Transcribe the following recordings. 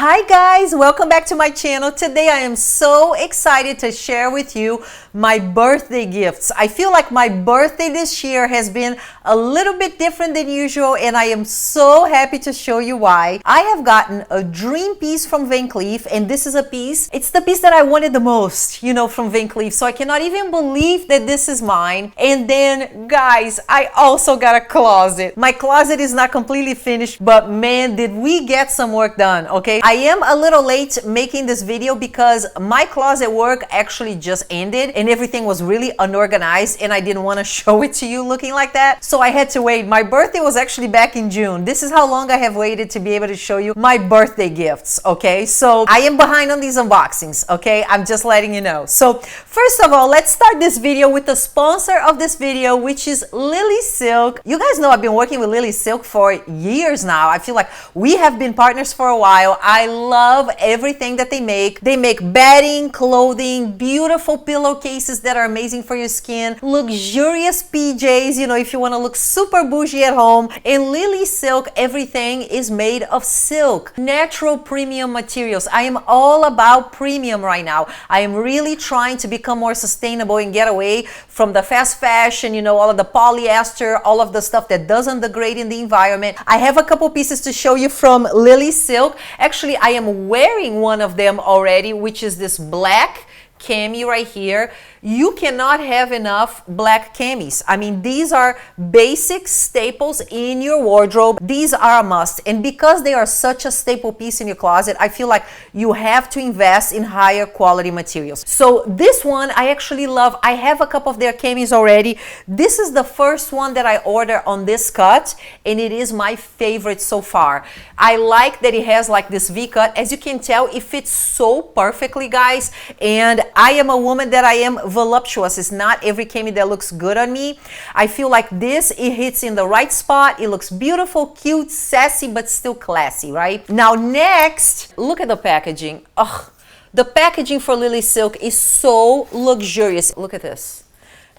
Hi guys, welcome back to my channel. Today I am so excited to share with you my birthday gifts. I feel like my birthday this year has been a little bit different than usual, and I am so happy to show you why. I have gotten a dream piece from Van Cleef, and this is a piece, it's the piece that I wanted the most, from Van Cleef, so I cannot even believe that this is mine. And then guys, I also got a closet. My closet is not completely finished, but man, did we get some work done, okay? I am a little late making this video because my closet work actually just ended and everything was really unorganized, and I didn't want to show it to you looking like that, so I had to wait. My birthday was actually back in June. This is how long I have waited to be able to show you my birthday gifts, okay? So I am behind on these unboxings, okay? I'm just letting you know. So first of all, let's start this video with the sponsor of this video, which is LilySilk. You guys know I've been working with LilySilk for years now. I feel like we have been partners for a while. I love everything that they make. They make bedding, clothing, beautiful pillowcases that are amazing for your skin, luxurious PJs, if you want to look super bougie at home. In LilySilk, everything is made of silk, natural premium materials. I am all about premium right now. I am really trying to become more sustainable and get away from the fast fashion, all of the polyester, all of the stuff that doesn't degrade in the environment. I have a couple pieces to show you from LilySilk. Actually, I am wearing one of them already, which is this black cami right here. You cannot have enough black camis. I mean, these are basic staples in your wardrobe. These are a must. And because they are such a staple piece in your closet, I feel like you have to invest in higher quality materials. So this one I actually love. I have a couple of their camis already. This is the first one that I ordered on this cut, and it is my favorite so far. I like that it has like this V cut. As you can tell, it fits so perfectly, guys. And I am a woman that I am voluptuous. It's not every cami that looks good on me. I feel like this, it hits in the right spot. It looks beautiful, cute, sassy, but still classy, right? Now next, look at the packaging. Ugh, the packaging for LilySilk is so luxurious. Look at this.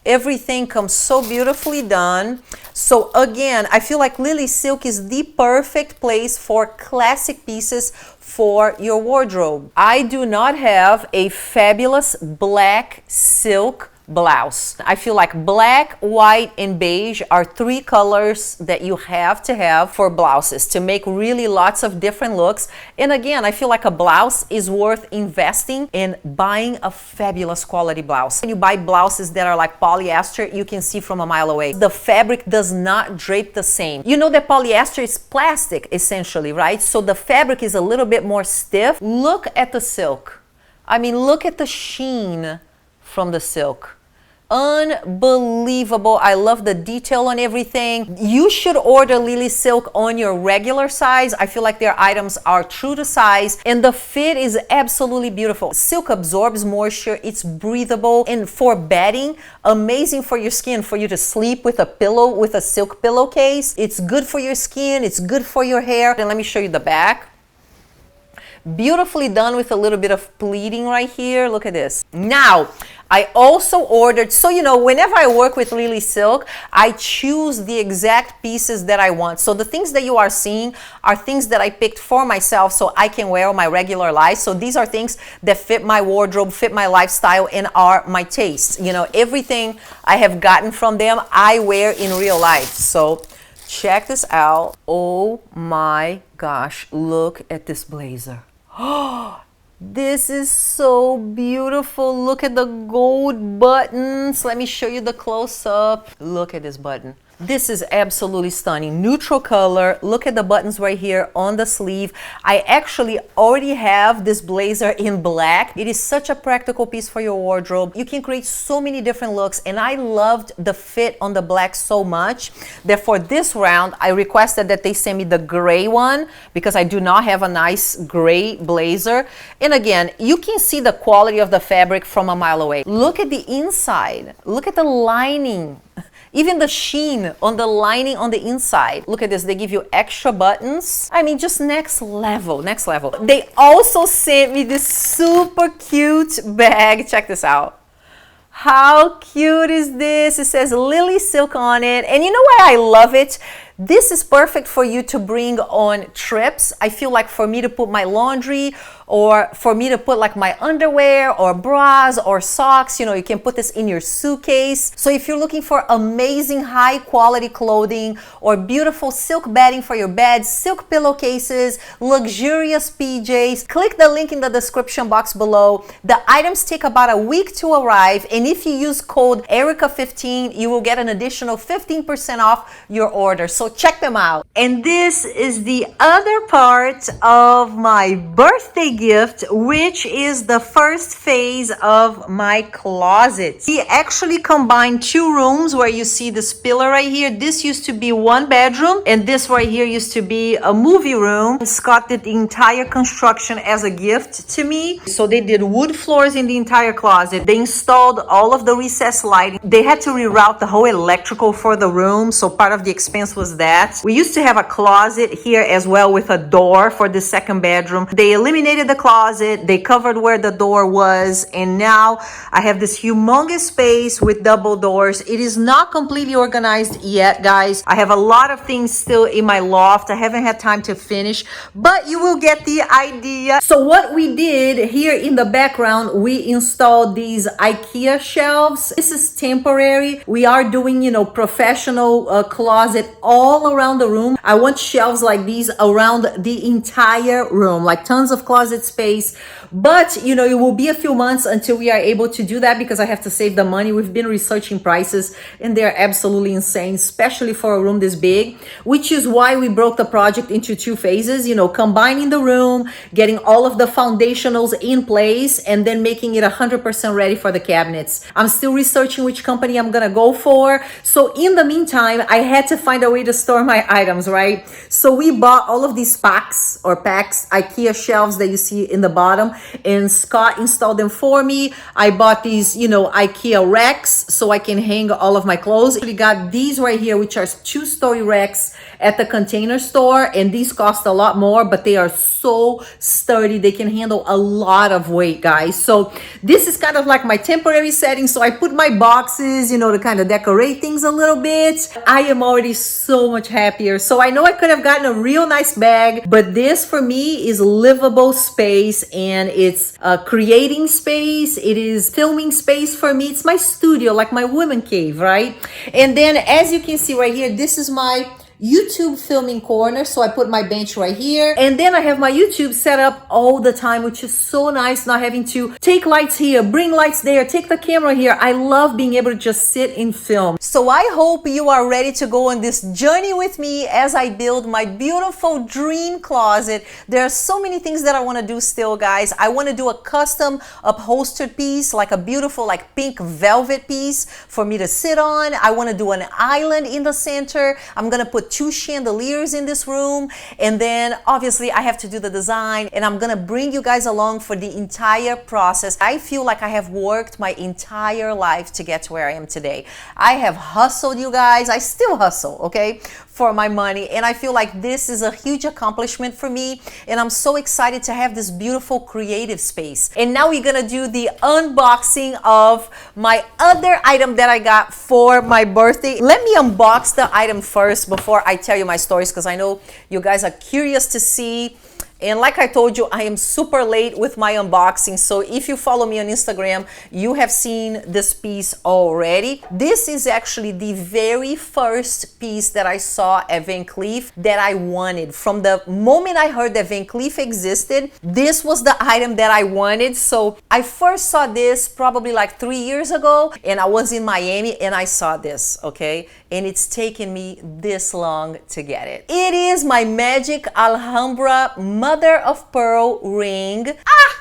Everything comes so beautifully done. So again, I feel like LilySilk is the perfect place for classic pieces for your wardrobe. I do not have a fabulous black silk blouse. I feel like black, white, and beige are three colors that you have to have for blouses to make really lots of different looks. And again, I feel like a blouse is worth investing in buying a fabulous quality blouse. When you buy blouses that are like polyester, you can see from a mile away. The fabric does not drape the same. You know that polyester is plastic essentially, right? So the fabric is a little bit more stiff. Look at the silk. I mean, look at the sheen from the silk. Unbelievable. I love the detail on everything. You should order LilySilk on your regular size. I feel like their items are true to size, and the fit is absolutely beautiful. Silk absorbs moisture, it's breathable, and for bedding, amazing for your skin, for you to sleep with a pillow, with a silk pillowcase. It's good for your skin, it's good for your hair. And let me show you the back. Beautifully done with a little bit of pleating right here. Look at this. Now, I also ordered, so whenever I work with LilySilk, I choose the exact pieces that I want. So the things that you are seeing are things that I picked for myself so I can wear on my regular life. So these are things that fit my wardrobe, fit my lifestyle, and are my tastes. Everything I have gotten from them, I wear in real life. So check this out. Oh my gosh, look at this blazer. Oh, this is so beautiful. Look at the gold buttons. Let me show you the close-up. Look at this button. This is absolutely stunning. Neutral color. Look at the buttons right here on the sleeve. I actually already have this blazer in black. It is such a practical piece for your wardrobe. You can create so many different looks, and I loved the fit on the black so much that for this round, I requested that they send me the gray one because I do not have a nice gray blazer. And again, you can see the quality of the fabric from a mile away. Look at the inside. Look at the lining. Even the sheen on the lining on the inside. Look at this, they give you extra buttons. I mean, just next level, next level. They also sent me this super cute bag. Check this out. How cute is this? It says LilySilk on it. And you know why I love it? This is perfect for you to bring on trips. I feel like for me to put my laundry, or for me to put like my underwear or bras or socks, you know, you can put this in your suitcase. So if you're looking for amazing high quality clothing or beautiful silk bedding for your bed, silk pillowcases, luxurious PJs, click the link in the description box below. The items take about a week to arrive, and if you use code ERICA15, you will get an additional 15% off your order. So check them out. And this is the other part of my birthday gift, which is the first phase of my closet. We actually combined two rooms where you see this pillar right here. This used to be one bedroom, and this right here used to be a movie room. Scott did the entire construction as a gift to me. So they did wood floors in the entire closet. They installed all of the recessed lighting. They had to reroute the whole electrical for the room, so part of the expense was that. We used to have a closet here as well with a door for the second bedroom. They eliminated the closet, they covered where the door was, and now I have this humongous space with double doors. It is not completely organized yet, guys. I have a lot of things still in my loft. I haven't had time to finish, but you will get the idea. So what we did here in the background, we installed these IKEA shelves. This is temporary. We are doing, you know, professional closet all around the room. I want shelves like these around the entire room, like tons of closet space. But you know, it will be a few months until we are able to do that because I have to save the money. We've been researching prices and they're absolutely insane, especially for a room this big, which is why we broke the project into two phases, you know, combining the room, getting all of the foundationals in place, and then making it 100% ready for the cabinets. I'm still researching which company I'm gonna go for. So in the meantime, I had to find a way to store my items, right? So we bought all of these packs, IKEA shelves that you see in the bottom, and Scott installed them for me. I bought these, you know, IKEA racks so I can hang all of my clothes. We got these right here, which are 2-story racks at the Container Store, and these cost a lot more, but they are so sturdy. They can handle a lot of weight, guys. So this is kind of like my temporary setting. So I put my boxes, you know, to kind of decorate things a little bit. I am already so much happier. So I know I could have gotten a real nice bag, but this for me is livable space, and it's creating space. It is filming space for me. It's my studio, like my woman cave, right? And then as you can see right here, this is my YouTube filming corner. So I put my bench right here, and then I have my YouTube set up all the time, which is so nice, not having to take lights here, bring lights there, take the camera here. I love being able to just sit and film. So I hope you are ready to go on this journey with me as I build my beautiful dream closet. There are so many things that I want to do still, guys. I want to do a custom upholstered piece, like a beautiful like pink velvet piece for me to sit on. I want to do an island in the center. I'm gonna put 2 chandeliers in this room, and then obviously I have to do the design, and I'm gonna bring you guys along for the entire process. I feel like I have worked my entire life to get to where I am today. I have hustled, you guys. I still hustle, okay, for my money, and I feel like this is a huge accomplishment for me, and I'm so excited to have this beautiful creative space. And now we're gonna do the unboxing of my other item that I got for my birthday. Let me unbox the item first before I tell you my stories, because I know you guys are curious to see. And like I told you, I am super late with my unboxing. So if you follow me on Instagram, you have seen this piece already. This is actually the very first piece that I saw at Van Cleef that I wanted. From the moment I heard that Van Cleef existed, this was the item that I wanted. So I first saw this probably like 3 years ago, and I was in Miami and I saw this, okay? And it's taken me this long to get it. It is my Magic Alhambra Mother of Pearl ring.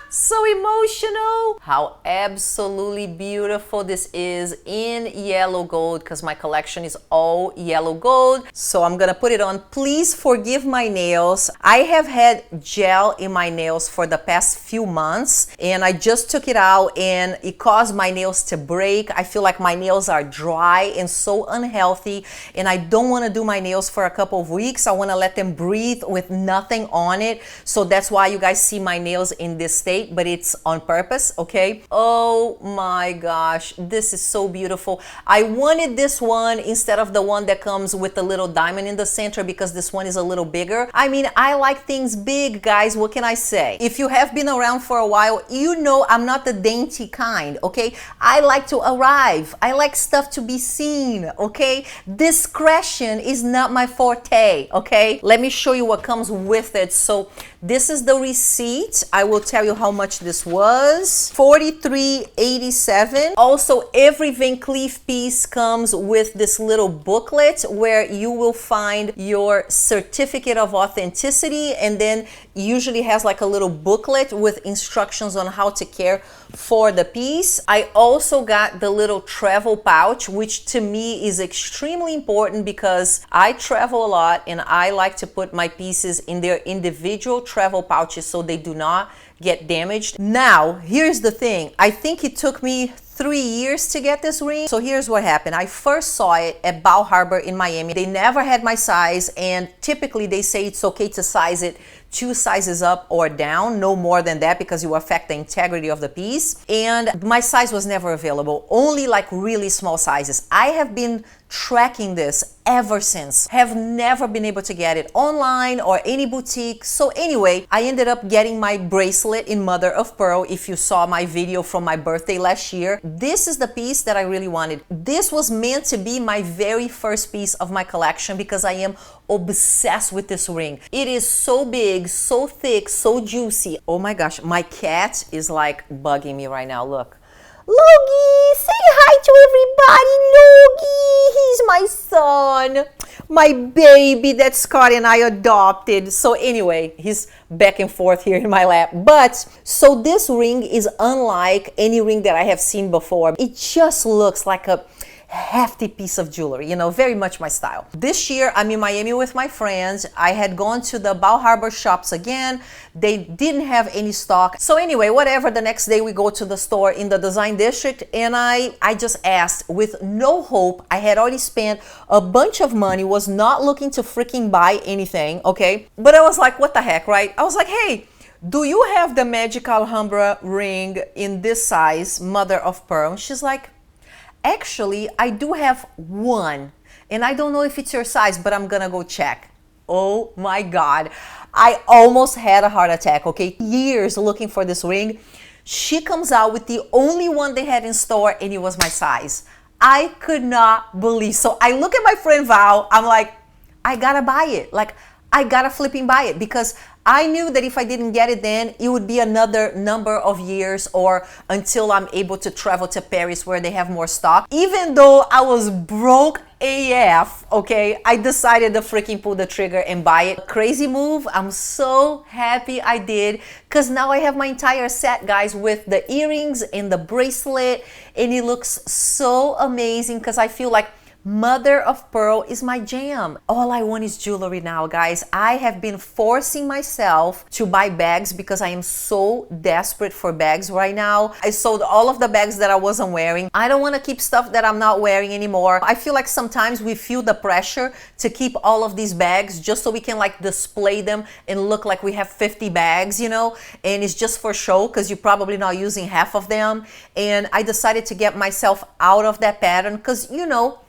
So emotional. How absolutely beautiful this is in yellow gold, because my collection is all yellow gold. So I'm gonna put it on. Please forgive my nails. I have had gel in my nails for the past few months, and I just took it out and it caused my nails to break. I feel like my nails are dry and so unhealthy, and I don't want to do my nails for a couple of weeks. I want to let them breathe with nothing on it. So that's why you guys see my nails in this state. mistake, but it's on purpose, okay? Oh my gosh, this is so beautiful. I wanted this one instead of the one that comes with the little diamond in the center because this one is a little bigger. I mean, I like things big, guys. What can I say? If you have been around for a while, you know I'm not the dainty kind, okay? I like to arrive. I like stuff to be seen, okay? Discretion is not my forte, okay? Let me show you what comes with it. So this is the receipt. I will tell you how much this was. $43.87. Also, every Van Cleef piece comes with this little booklet where you will find your certificate of authenticity, and then usually has like a little booklet with instructions on how to care for the piece. I also got the little travel pouch, which to me is extremely important because I travel a lot and I like to put my pieces in their individual travel pouches so they do not get damaged. Now, here's the thing. I think it took me 3 years to get this ring. So here's what happened. I first saw it at Bal Harbour in Miami. They never had my size, and typically they say it's okay to size it 2 sizes up or down, no more than that, because you affect the integrity of the piece. And my size was never available, only like really small sizes. I have been tracking this ever since. Have never been able to get it online or any boutique. So anyway, I ended up getting my bracelet in mother of pearl. If you saw my video from my birthday last year, this is the piece that I really wanted. This was meant to be my very first piece of my collection because I am obsessed with this ring. It is so big, so thick, so juicy. Oh my gosh, my cat is like bugging me right now. Look. Logie, say hi to everybody. Logie, he's my son, my baby that Scott and I adopted. So anyway, he's back and forth here in my lap. But so this ring is unlike any ring that I have seen before. It just looks like a hefty piece of jewelry, you know, very much my style. This year, I'm in Miami with my friends. I had gone to the Bal Harbour shops again. They didn't have any stock. So anyway, whatever, the next day we go to the store in the design district, and I just asked with no hope. I had already spent a bunch of money, was not looking to freaking buy anything, okay? But I was like, what the heck, right? I was like, hey, do you have the Magic Alhambra ring in this size, mother of pearl? And she's like, actually, I do have one, and I don't know if it's your size, but I'm gonna go check. Oh my God. I almost had a heart attack, okay? Years looking for this ring. She comes out with the only one they had in store, and it was my size. I could not believe. So I look at my friend Val, I'm like, I gotta buy it. Like, I gotta flipping buy it because I knew that if I didn't get it then, it would be another number of years or until I'm able to travel to Paris where they have more stock. Even though I was broke AF, okay, I decided to freaking pull the trigger and buy it. Crazy move. I'm so happy I did because now I have my entire set, guys, with the earrings and the bracelet, and it looks so amazing because I feel like mother of pearl is my jam. All I want is jewelry now, guys. I have been forcing myself to buy bags because I am so desperate for bags right now. I sold all of the bags that I wasn't wearing. I don't want to keep stuff that I'm not wearing anymore. I feel like sometimes we feel the pressure to keep all of these bags just so we can like display them and look like we have 50 bags, you know, and it's just for show because you're probably not using half of them. And I decided to get myself out of that pattern because, you know,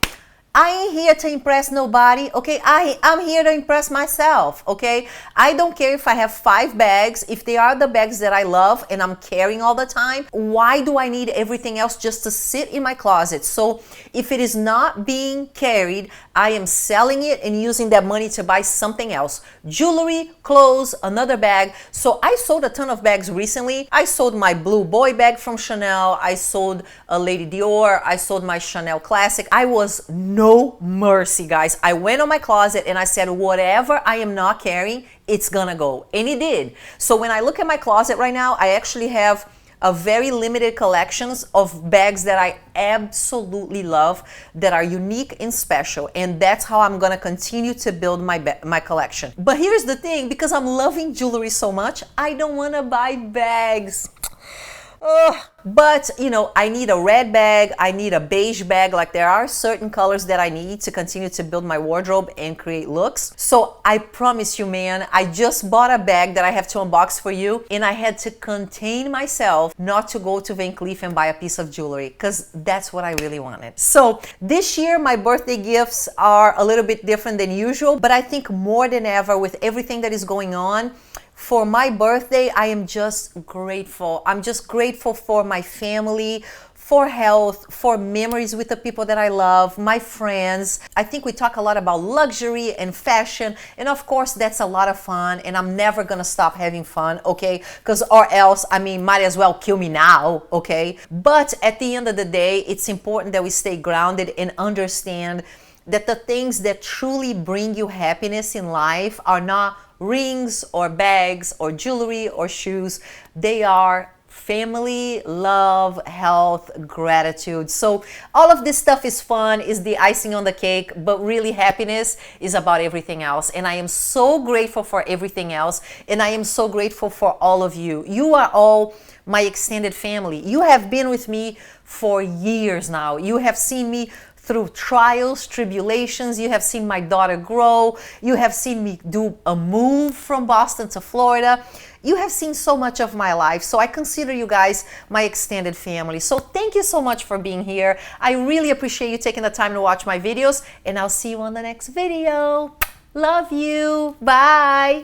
I ain't here to impress nobody, okay? I'm here to impress myself, okay? I don't care if I have 5 bags. If they are the bags that I love and I'm carrying all the time, why do I need everything else just to sit in my closet? So if it is not being carried, I am selling it and using that money to buy something else. Jewelry, clothes, another bag. So I sold a ton of bags recently. I sold my blue boy bag from Chanel. I sold a Lady Dior. I sold my Chanel Classic. I was no mercy, guys. I went on my closet and I said, whatever I am not carrying, it's gonna go. And it did. So when I look at my closet right now, I actually have a very limited collections of bags that I absolutely love, that are unique and special. And that's how I'm gonna continue to build my collection. But here's the thing, because I'm loving jewelry so much, I don't wanna buy bags. Ugh. But, you know, I need a red bag, I need a beige bag. Like, there are certain colors that I need to continue to build my wardrobe and create looks. So I promise you, man, I just bought a bag that I have to unbox for you, and I had to contain myself not to go to Van Cleef and buy a piece of jewelry, because that's what I really wanted. So this year, my birthday gifts are a little bit different than usual, but I think more than ever, with everything that is going on, for my birthday, I am just grateful. I'm just grateful for my family, for health, for memories with the people that I love, my friends. I think we talk a lot about luxury and fashion, and of course that's a lot of fun, and I'm never gonna stop having fun, okay? Because or else, I mean, might as well kill me now, okay? But at the end of the day, it's important that we stay grounded and understand that the things that truly bring you happiness in life are not rings or bags or jewelry or shoes. They are family, love, health, gratitude. So all of this stuff is fun, is the icing on the cake, but really happiness is about everything else. And I am so grateful for everything else. And I am so grateful for all of you. You are all my extended family. You have been with me for years now. You have seen me through trials, tribulations. You have seen my daughter grow. You have seen me do a move from Boston to Florida. You have seen so much of my life. So I consider you guys my extended family. So thank you so much for being here. I really appreciate you taking the time to watch my videos, and I'll see you on the next video. Love you. Bye.